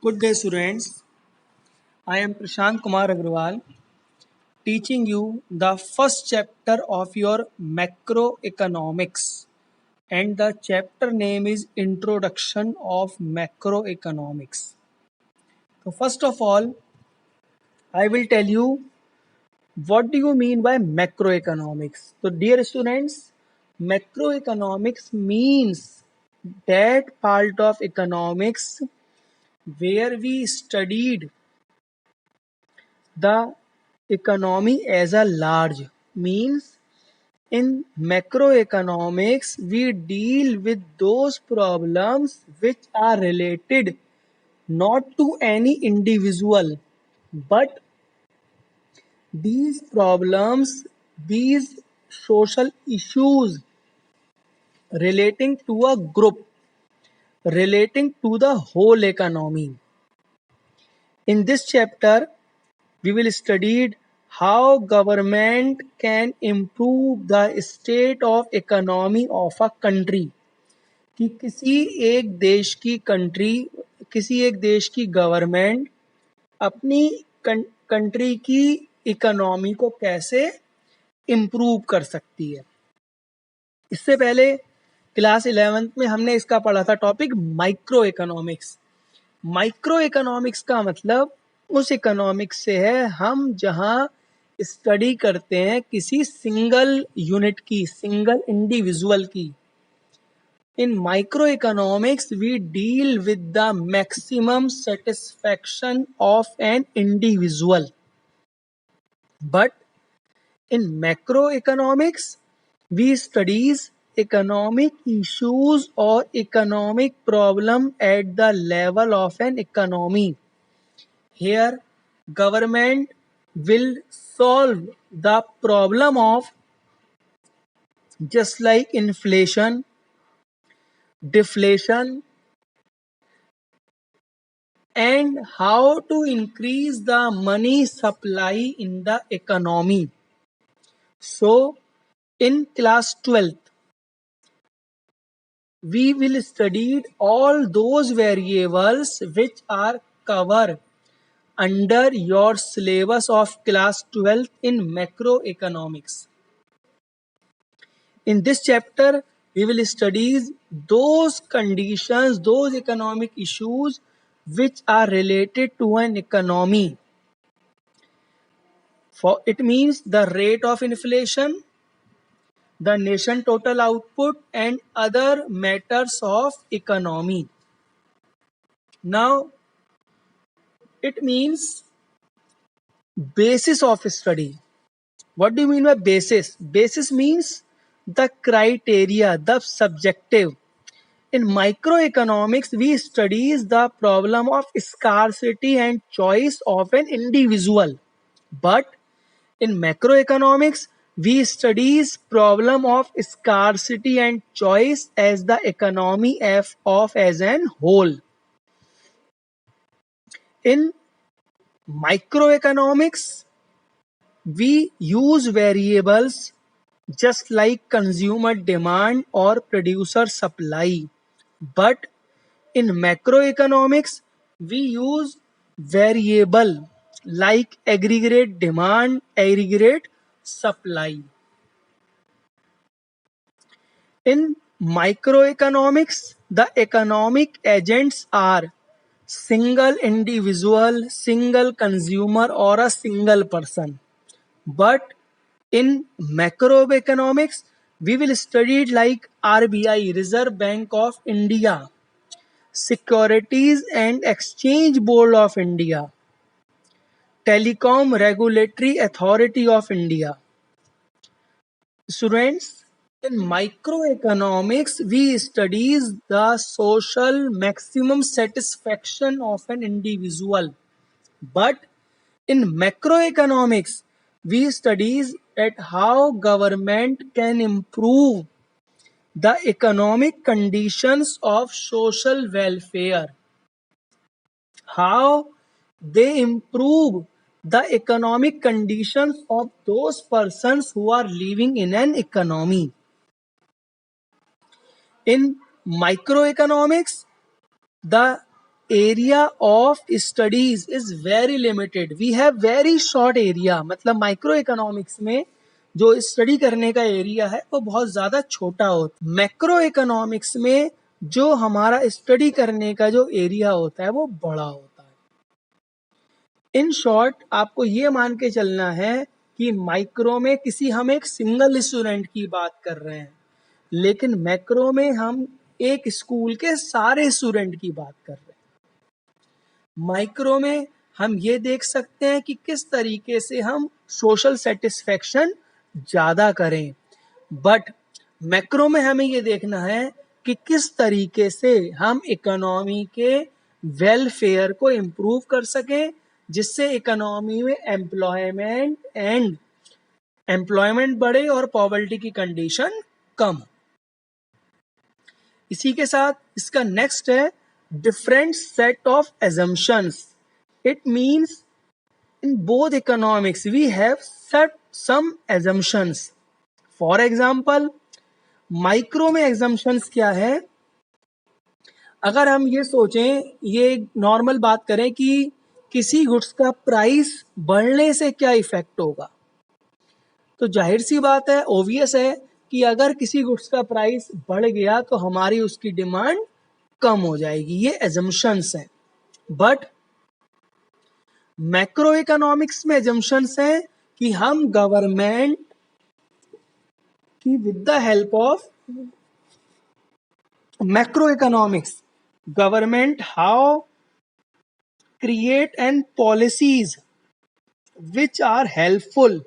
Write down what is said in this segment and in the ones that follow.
Good day, students. I am Prashant Kumar Agrawal, teaching you the first chapter of your macroeconomics, and the chapter name is Introduction of Macroeconomics. So, first of all, I will tell you what do you mean by macroeconomics. So, dear students, macroeconomics means that part of economics where we studied the economy as a large. Means in macroeconomics we deal with those problems which are related not to any individual, but these problems, these social issues relating to a group, relating to the whole economy. In this chapter we will study how government can improve the state of economy of a country. कि किसी एक देश की government अपनी country की economy को कैसे improve कर सकती है। इससे पहले क्लास 11th में हमने इसका पढ़ा था topic micro economics. Micro economics का मतलब उस इकोनॉमिक्स से है हम जहां स्टडी करते हैं किसी सिंगल यूनिट की, सिंगल इंडिविजुअल की। In microeconomics we deal with the maximum satisfaction of an individual, but in macroeconomics we studies economic issues or economic problem at the level of an economy. Here government will solve the problem of just like inflation, deflation, and how to increase the money supply in the economy. So in class 12th we will study all those variables which are covered under your syllabus of class 12th in macroeconomics. In this chapter, we will study those conditions, those economic issues which are related to an economy. For it means the rate of inflation, the nation total output, and other matters of economy. Now, it means basis of study. What do you mean by basis? Basis means the criteria, the subjective. In microeconomics, we studies the problem of scarcity and choice of an individual. But in macroeconomics, we studies problem of scarcity and choice as the economy of as an whole. In microeconomics, we use variables just like consumer demand or producer supply. But in macroeconomics, we use variable like aggregate demand, aggregate supply. In microeconomics, the economic agents are single individual, single consumer, or a single person. But in macroeconomics, we will study it like RBI, Reserve Bank of India, Securities and Exchange Board of India, Telecom Regulatory Authority of India. Students, in microeconomics, we studies the social maximum satisfaction of an individual. But in macroeconomics, we studies at how government can improve the economic conditions of social welfare, how they improve the economic conditions of those persons who are living in an economy. In microeconomics, the area of studies is very limited, we have very short area. मतलब micro economics में जो study करने का area है वो बहुत ज्यादा छोटा होता है। मैक्रो इकोनॉमिक्स में जो हमारा स्टडी करने का जो एरिया होता है वो बड़ा होता है। इन शॉर्ट आपको ये मान के चलना है कि माइक्रो में हम एक सिंगल स्टूडेंट की बात कर रहे हैं, लेकिन मैक्रो में हम एक स्कूल के सारे स्टूडेंट की बात कर रहे हैं। माइक्रो में हम ये देख सकते हैं कि किस तरीके से हम सोशल सेटिस्फेक्शन ज्यादा करें, बट मैक्रो में हमें ये देखना है कि किस तरीके से हम इकोनॉमी के वेलफेयर को इम्प्रूव कर सकें, जिससे इकोनॉमी में एम्प्लॉयमेंट बढ़े और पॉवर्टी की कंडीशन कम हो। इसी के साथ इसका नेक्स्ट है different set of assumptions. It means in both economics we have set some assumptions. For example, micro में assumptions क्या है? अगर हम ये सोचें, ये नॉर्मल बात करें कि किसी गुड्स का प्राइस बढ़ने से क्या इफेक्ट होगा, तो जाहिर सी बात है, ऑब्वियस है कि अगर किसी गुड्स का प्राइस बढ़ गया तो हमारी उसकी डिमांड कम हो जाएगी। ये एजम्पशंस हैं। बट मैक्रो इकोनॉमिक्स में एजम्पशंस हैं कि हम गवर्नमेंट की with the help of macro economics, government how create and policies which are helpful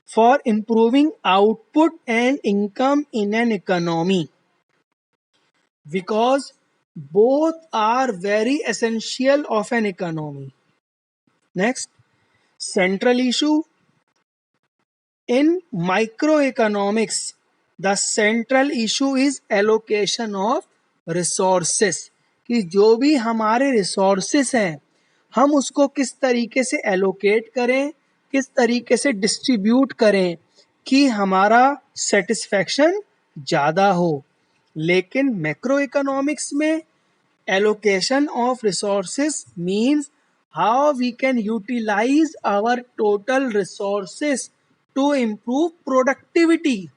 for improving output and income in an economy, because both are very essential of an economy. Next, central issue in microeconomics, the central issue is allocation of resources, कि जो भी हमारे resources हैं हम उसको किस तरीके से एलोकेट करें, किस तरीके से डिस्ट्रीब्यूट करें कि हमारा सेटिस्फैक्शन ज़्यादा हो। लेकिन मैक्रो इकोनॉमिक्स में allocation of resources means how we can utilize our total resources to improve productivity,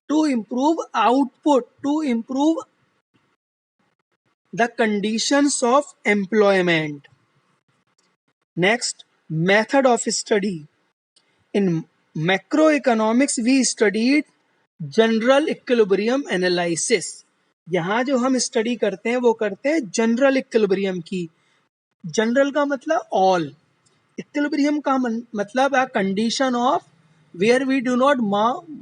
to improve output, to improve the conditions of employment. Next, method of study. In macroeconomics we studied general equilibrium analysis. यहाँ जो हम study करते हैं वो करते हैं general equilibrium की। General का मतलब ऑल, इक्विलिब्रियम का मतलब है condition of where we do not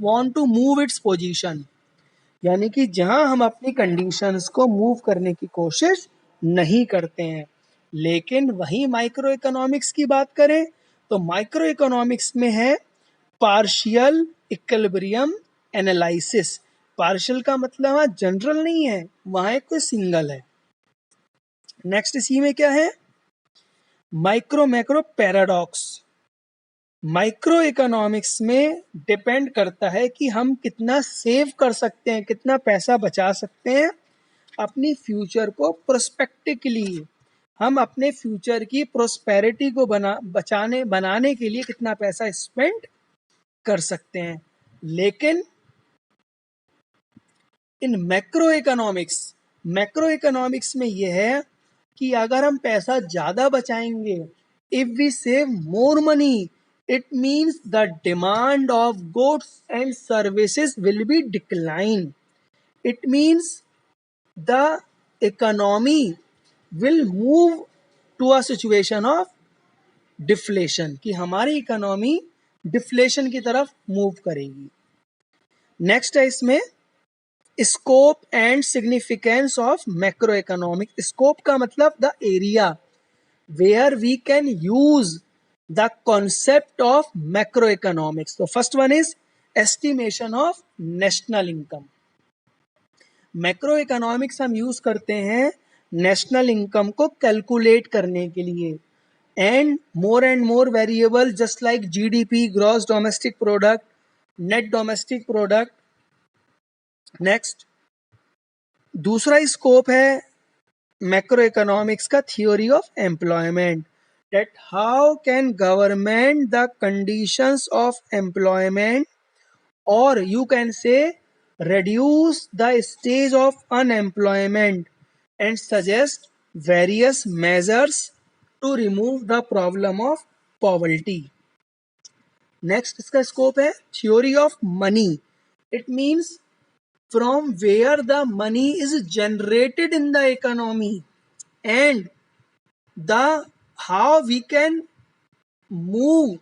want to move its position, यानी कि जहां हम अपनी कंडीशंस को मूव करने की कोशिश नहीं करते हैं। लेकिन वही माइक्रो इकोनॉमिक्स की बात करें तो माइक्रो इकोनॉमिक्स में है पार्शियल इक्विलिब्रियम एनालिसिस। पार्शियल का मतलब वहां जनरल नहीं है, वहां एक कोई सिंगल है। नेक्स्ट इसी में क्या है, micro macro paradox. Micro economics में डिपेंड करता है कि हम कितना सेव कर सकते हैं, कितना पैसा बचा सकते हैं अपनी फ्यूचर को प्रोस्पेक्ट के लिए, हम अपने फ्यूचर की प्रोस्पेरिटी को बनाने के लिए कितना पैसा स्पेंड कर सकते हैं। लेकिन इन मैक्रो इकोनॉमिक्स में यह है कि अगर हम पैसा ज्यादा बचाएंगे, if we save more money, it means the demand of goods and services will be decline. It means the economy will move to a situation of deflation, कि हमारी इकोनॉमी डिफ्लेशन की तरफ मूव करेगी। नेक्स्ट है इसमें scope and significance of macro economic. Scope का मतलब the area where we can use the concept of macroeconomics. So first one is estimation of national income. Macroeconomics हम यूज करते हैं नेशनल इनकम को calculate करने के लिए, and more variable just like GDP, gross domestic product, net domestic product. Next दूसरा scope है macro economics का theory of employment, that how can government the conditions of employment, or you can say reduce the stage of unemployment and suggest various measures to remove the problem of poverty. Next इसका scope है theory of money. It means from where the money is generated in the economy and the how we can move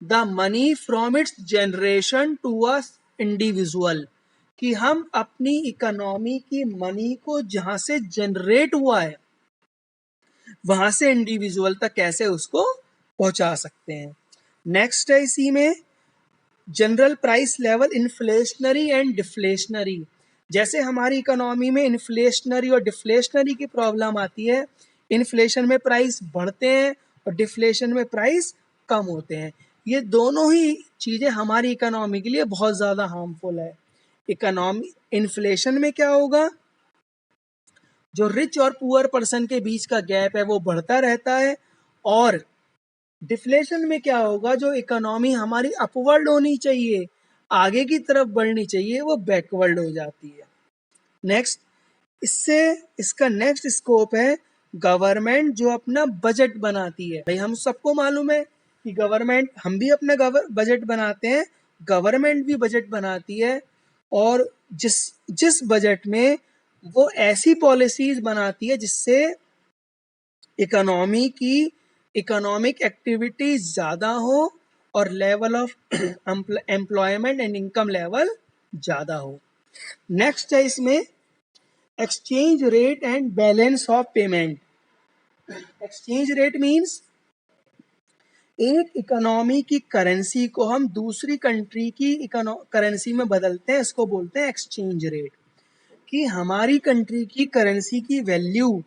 the money from its generation to a individual, कि हम अपनी economy की money को जहां से generate हुआ है वहां से इंडिविजुअल तक कैसे उसको पहुंचा सकते हैं. नेक्स्ट है इसी में general price level inflationary and deflationary. जैसे हमारी इकोनॉमी में इन्फ्लेशनरी और डिफ्लेशनरी की प्रॉब्लम आती है, इन्फ्लेशन में प्राइस बढ़ते हैं और डिफ्लेशन में प्राइस कम होते हैं. ये दोनों ही चीज़ें हमारी इकोनॉमी के लिए बहुत ज़्यादा हार्मफुल है. इकोनॉमी इन्फ्लेशन में क्या होगा, जो रिच और पुअर पर्सन के बीच का गैप है वो बढ़ता रहता है, और डिफ्लेशन में क्या होगा, जो इकोनॉमी हमारी अपवर्ड होनी चाहिए, आगे की तरफ बढ़नी चाहिए, वो बैकवर्ड हो जाती है. नेक्स्ट इससे इसका नेक्स्ट स्कोप है गवर्नमेंट जो अपना बजट बनाती है. भाई हम सबको मालूम है कि गवर्नमेंट, हम भी अपना बजट बनाते हैं, गवर्नमेंट भी बजट बनाती है, और जिस जिस बजट में वो ऐसी पॉलिसीज बनाती है जिससे इकोनॉमी की इकोनॉमिक एक्टिविटी ज़्यादा हो और level of employment and income level ज़्यादा हो. नेक्स्ट है इसमें exchange rate and balance of payment. Exchange rate means एक इकोनॉमी की करेंसी को हम दूसरी कंट्री की करेंसी में बदलते हैं, इसको बोलते हैं एक्सचेंज रेट. कि हमारी कंट्री की करेंसी की वैल्यू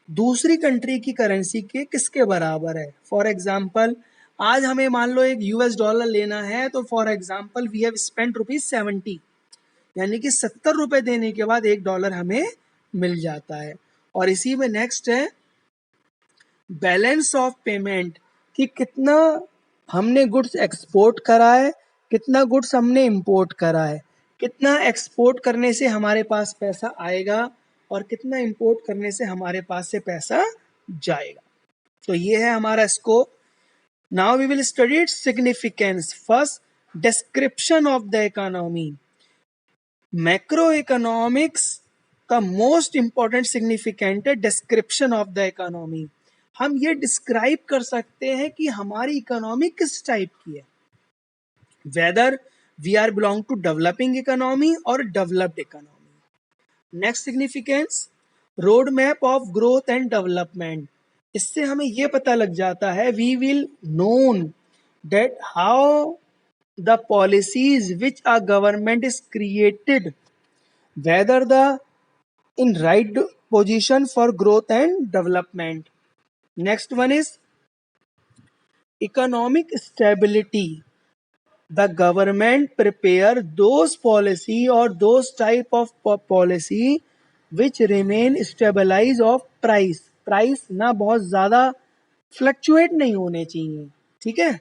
दूसरी कंट्री की करेंसी के किसके बराबर है. फॉर एग्जाम्पल आज हमें मान लो एक $US लेना है, तो for example we have spent ₹70, यानी कि 70 रुपए देने के बाद $1 हमें मिल जाता है. और इसी में नेक्स्ट है बैलेंस ऑफ पेमेंट, कि कितना हमने गुड्स एक्सपोर्ट करा है, कितना गुड्स हमने इंपोर्ट करा है, कितना एक्सपोर्ट करने से हमारे पास पैसा आएगा और कितना इंपोर्ट करने से हमारे पास से पैसा जाएगा. तो ये है हमारा scope. Now we will study its significance. First, description of the economy. Macro economics का मोस्ट इंपॉर्टेंट सिग्निफिकेंट है डिस्क्रिप्शन ऑफ द इकोनॉमी. हम ये डिस्क्राइब कर सकते हैं कि हमारी इकोनॉमी किस टाइप की है, whether we are belong to developing economy और developed economy. Next significance, road map of growth and development. इससे हमें ये पता लग जाता है, we will known that how the policies which a government is created, whether the in right position for growth and development. Next one is economic stability. The government prepare those policy or those type of policy which remain stabilize of price. Price ना बहुत ज्यादा fluctuate नहीं होने चाहिए. ठीक है.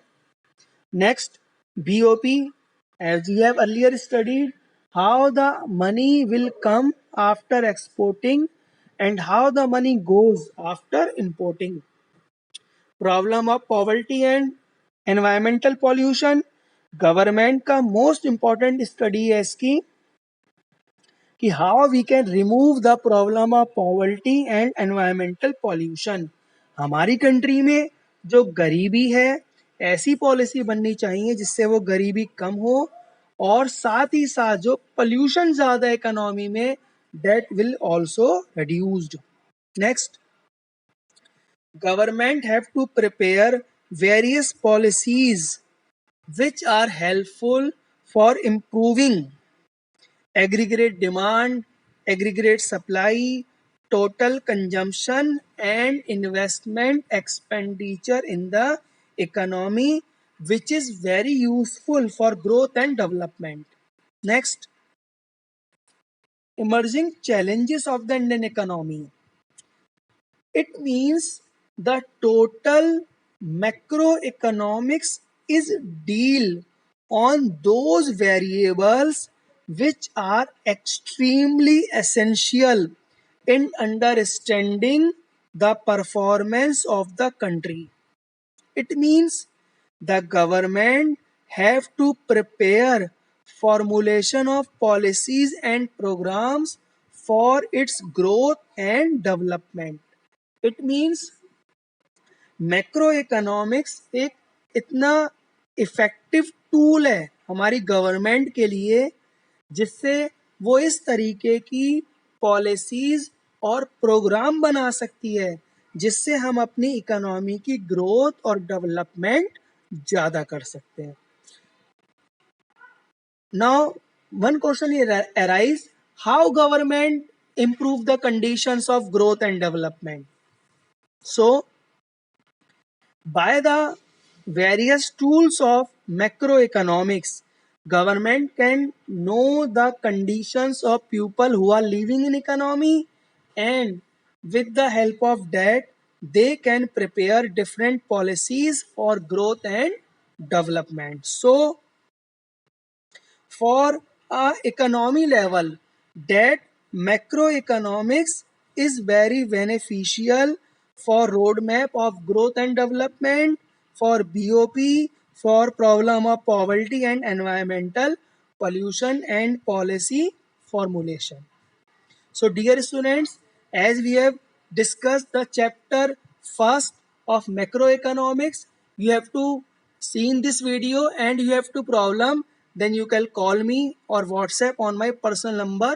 Next, BOP, as we have earlier studied, how the money will come after exporting and how the money goes after importing. Problem of poverty and environmental pollution. Government का most important study है इसकी, कि how we can remove the problem of poverty and environmental pollution. हमारी country में जो गरीबी है, ऐसी पॉलिसी बननी चाहिए जिससे वो गरीबी कम हो, और साथ ही साथ जो पोल्यूशन ज्यादा है इकोनॉमी में, that will also reduced. Next, government have to prepare various policies which are helpful for improving aggregate demand, aggregate supply, total consumption and investment expenditure in the economy, which is very useful for growth and development. Next, emerging challenges of the Indian economy. It means the total macroeconomics is deal on those variables which are extremely essential in understanding the performance of the country. It means the government have to prepare formulation of policies and programs for its growth and development. It means macro economics एक इतना effective tool है हमारी government के लिए, जिससे वो इस तरीके की पॉलिसीज और प्रोग्राम बना सकती है जिससे हम अपनी इकोनॉमी की ग्रोथ और डेवलपमेंट ज़्यादा कर सकते हैं. Now one question arise, how government improve the conditions of growth and development. So by the various tools of macroeconomics, government can know the conditions of people who are living in economy, and with the help of that they can prepare different policies for growth and development. So for a economy level, that macroeconomics is very beneficial for roadmap of growth and development, for BOP, for problem of poverty and environmental pollution and policy formulation. So dear students, as we have discussed the chapter first of macroeconomics, you have to see in this video and you have to problem, then you can call me or WhatsApp on my personal number